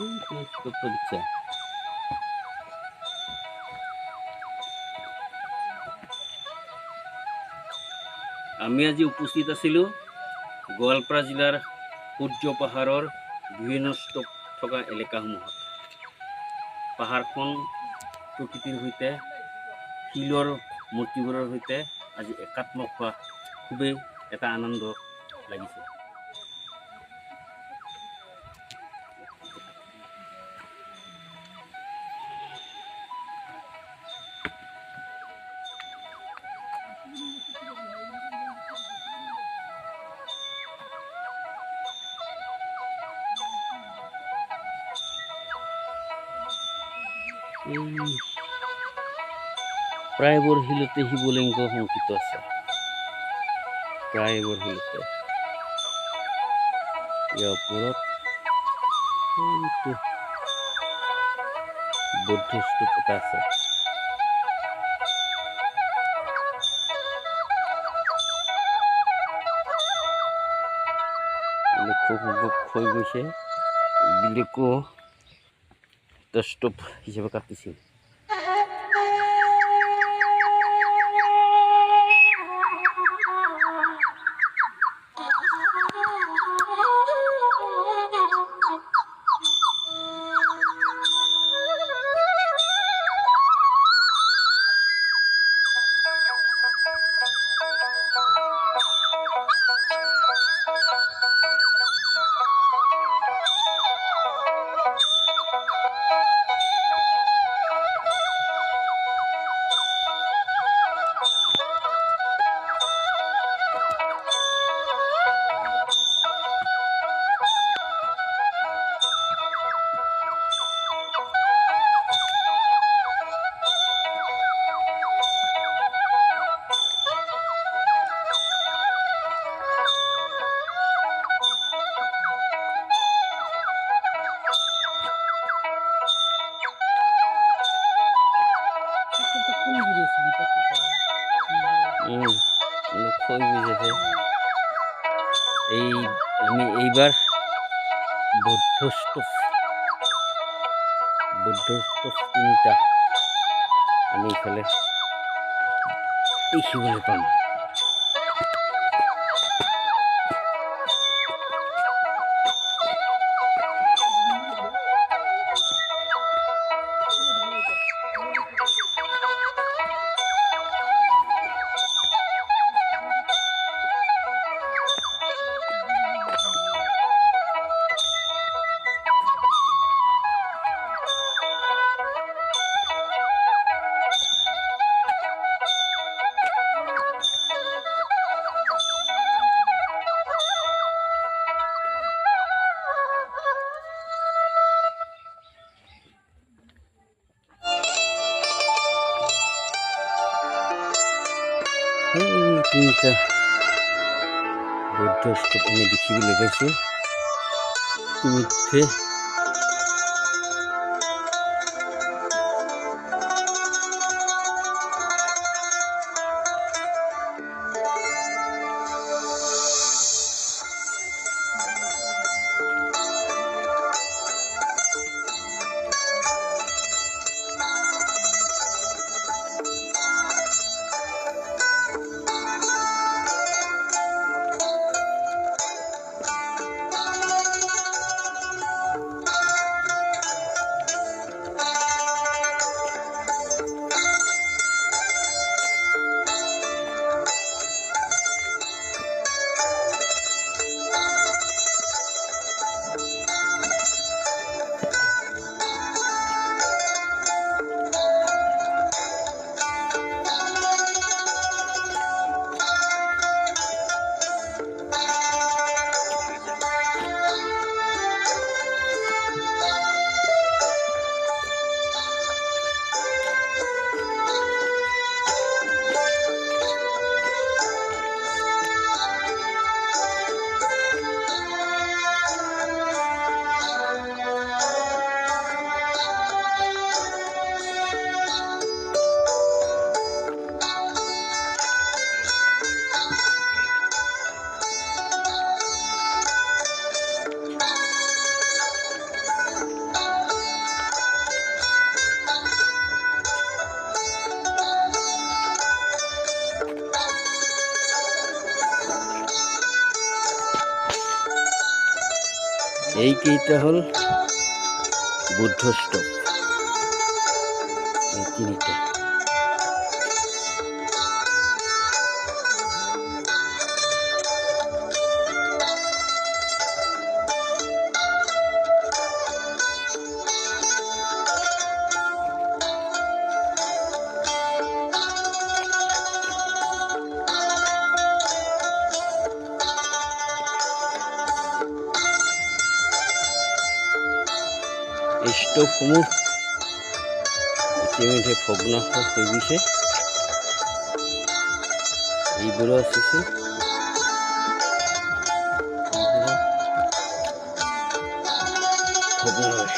এই স্তূপটা দিচ্ছে। আমি আজি উপস্থিত আছিলোঁ গোৱালপাৰা জিলাৰ সূৰ্য পাহাৰৰ বিভিন্ন স্তূপ থকা এলেকাসমূহত। পাহাৰখন প্ৰকৃতিৰ সৈতে শিলৰ মূৰ্তিবোৰৰ সৈতে আজি একাত্ম হোৱা খুবেই এটা আনন্দ লাগিছে। প্ৰায়বোৰ শিলতে শিৱলিংগ সংকিত আছে। প্ৰায়বোৰ শিলতে ইয়াৰ ওপৰত বৌদ্ধ স্তূপ এটা আছে। খুব হৈ গৈছে, এইবিলাকো এটা স্তূপ হিচাপে কাটিছিল। আমি এইবার বৌদ্ধ স্তূপ তিনিটা আমি এইফালে দেখিবলৈ পাম। তিনিটা বৌদ্ধ স্তূপ আমি দেখিবলৈ পাইছোঁ ইতিমধ্যে। এইকেইটা হ'ল বুদ্ধ স্তূপ। এই তিনিটা এই স্তূপসমূহ ইতিমধ্যে ভগ্নাংশ হৈ গৈছে। এইবোৰো আছে ভগ্ন হয়।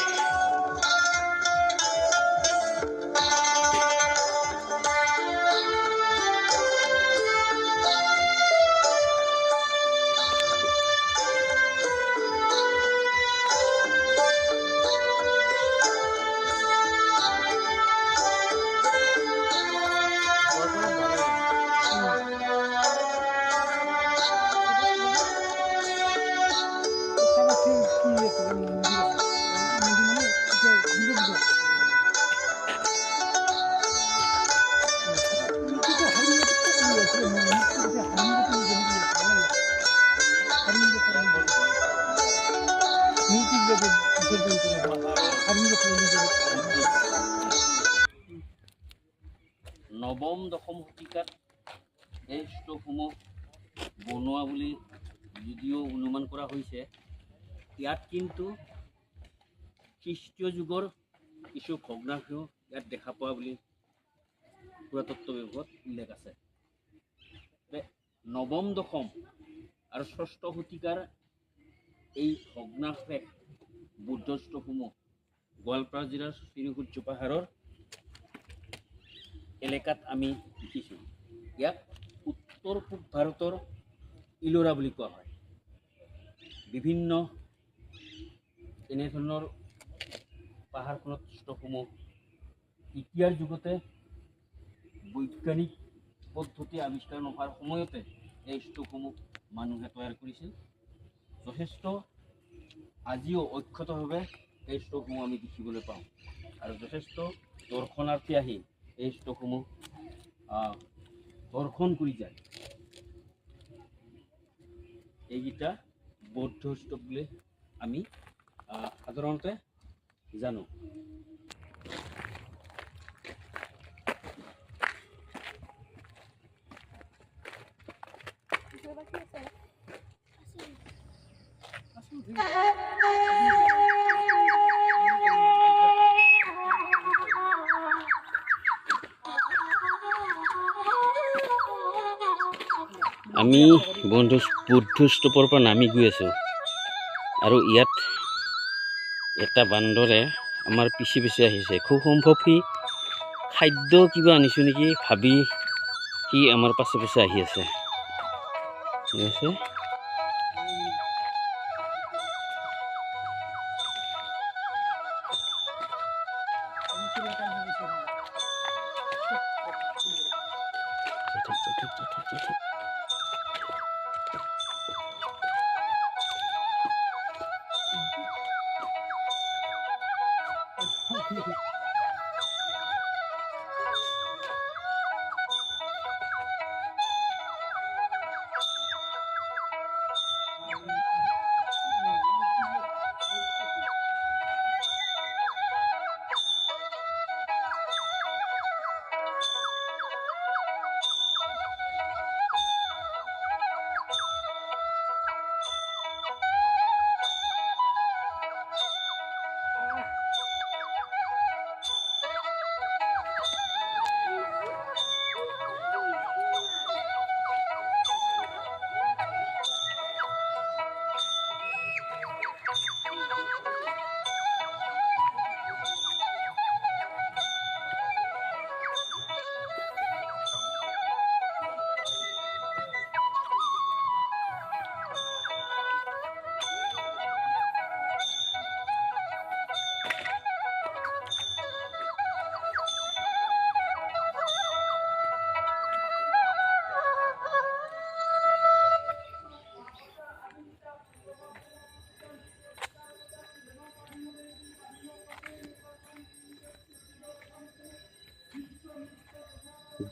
নৱম দশম শতিকাত এই স্তূপসমূহ বনোৱা বুলি যদিও অনুমান কৰা হৈছে, ইয়াত কিন্তু খ্ৰীষ্টীয় যুগৰ কিছু ভগ্নাংশ ইয়াত দেখা পোৱা বুলি পুৰাতত্ত্ব বিভাগত উল্লেখ আছে। নৱম দশম আৰু ষষ্ঠ শতিকাৰ এই ভগ্নাশেষ বুদ্ধ স্তূপসমূহ গোৱালপাৰা জিলাৰ শ্ৰীসূৰ্য পাহাৰৰ এলেকাত আমি দেখিছোঁ। ইয়াক উত্তৰ পূব ভাৰতৰ ইলোৰা বুলি কোৱা হয়। বিভিন্ন এনেধৰণৰ পাহাৰখনত স্তূপসমূহ এতিয়াৰ যুগতে বৈজ্ঞানিক পদ্ধতি আৱিষ্কাৰ নোহোৱাৰ সময়তে এই স্তূপসমূহ মানুহে তৈয়াৰ কৰিছিল। যথেষ্ট আজিও অক্ষতভাৱে এই স্তূপসমূহ আমি দেখিবলৈ পাওঁ আৰু যথেষ্ট দৰ্শনাৰ্থী আহি এই স্তূপসমূহ দৰ্শন কৰি যায়। এইকেইটা বৌদ্ধ স্তূপ বুলি আমি সাধাৰণতে জানো। আমি বুদ্ধ স্তূপৰ পৰা নামি গৈ আছোঁ আৰু ইয়াত এটা বান্দৰে আমাৰ পিছে পিছে আহিছে। খুব সম্ভৱ সি খাদ্য কিবা আনিছোঁ নেকি ভাবি সি আমাৰ পাছে পাছে আহি আছে। ঠিক আছে,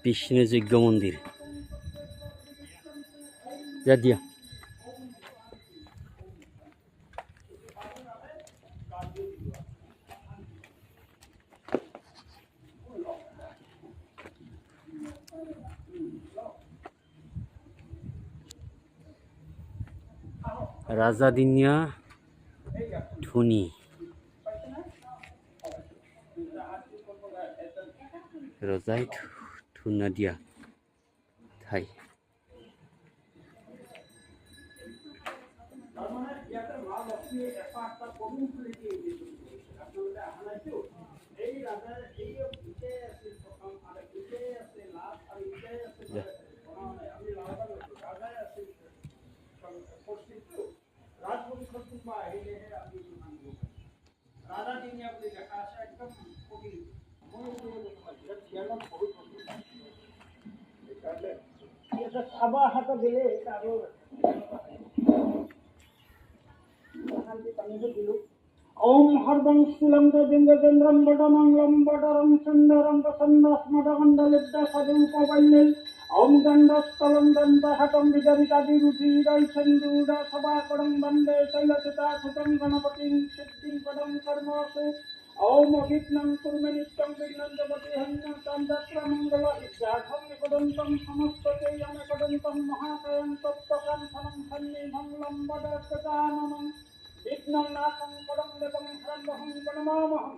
বিষ্ণুযজ্ঞ মন্দিৰ যা দিয়া ৰাজাদিনীয়া ধনী ৰজাই ধূনা দিয়া ঠাই ओम हरदं शिलं देवेन्द्रं वडमंगलं वडरं सुंदरं प्रसन्नस्मदगंडलिप्त सदुपवल्लिल ओम गंडस्थलं दन्तहतं विदरितादिरुचिरं सन्दूर सभाकडं वन्दे शैलसुतासुतं गणपतिं सिद्धिं पदं कर्मसु ओम विघ्नं कुर्मे नित्यं विघ्नं जपति हन्यं तत्र इत्यार्थं निपदन्तं समस्ततेयमपदन्तं महाकयं तत्त्वकं फलं सन्निभं वदस्कजाननं विघ्नं नाशं पदं देवं हरं गणमामहम्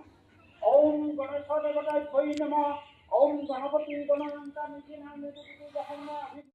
ओम गणेशदेवताय नमः ओम गणपति गणानां